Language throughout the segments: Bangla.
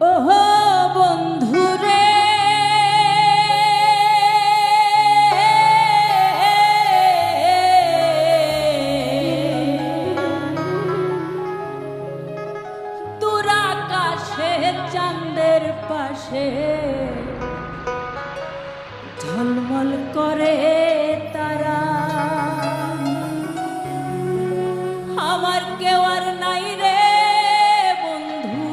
ওহো বন্ধুরে দূর আকাশে চাঁদের পাশে ঝলমল করে তারা, আমার কেউ আর নাই রে বন্ধু,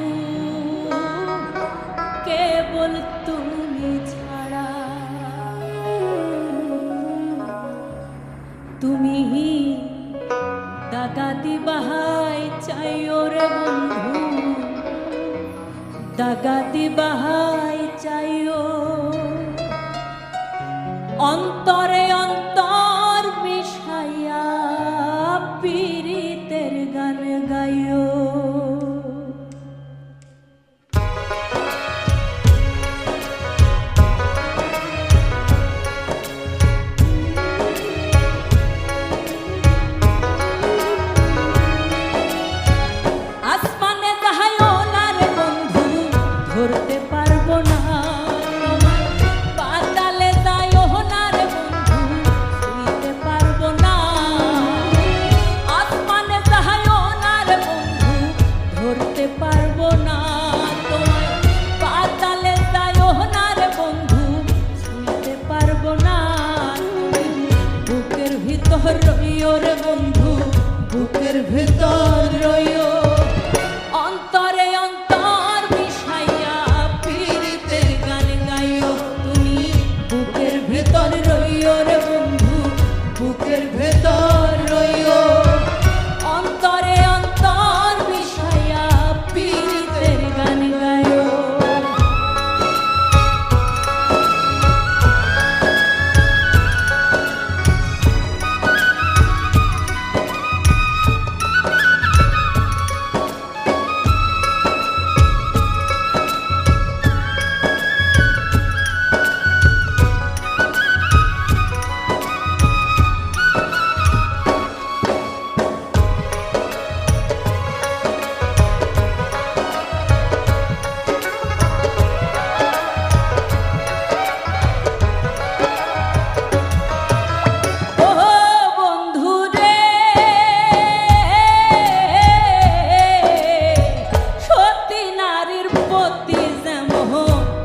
কেবল তুমি ছাড়া। তুমি দাগা দিবাহাই চাইও রে বন্ধু, দাগা দিবাহাই চাইও, অন্তরে অন্তর মিশাইয়া পীড়িতের গান গাইও। আসমানে যাইও না রে বন্ধু, ধরতে পারবো না, পাতালে যাইও না রে বন্ধু, ছুঁইতে পারবো না। আসমানে যাইও না রে বন্ধু, ধরতে পারবো না তোমায়, পাতালে যাইও না রে বন্ধু, ছুঁইতে পারবো না। বুকের ভিতর রইও রে বন্ধু, বুকের ভিতর রইও, অন্তরে অন্তর মিশাইয়া পীড়িতের গান গাইও। তুমি বুকের ভিতর রইও রে বন্ধু, বুকের ভিতর রইও, অন্তরে অন্তর মিশাইয়া পীড়িতের গান গাইও।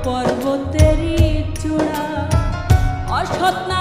পর্বতেরই চূড়া, অসৎ না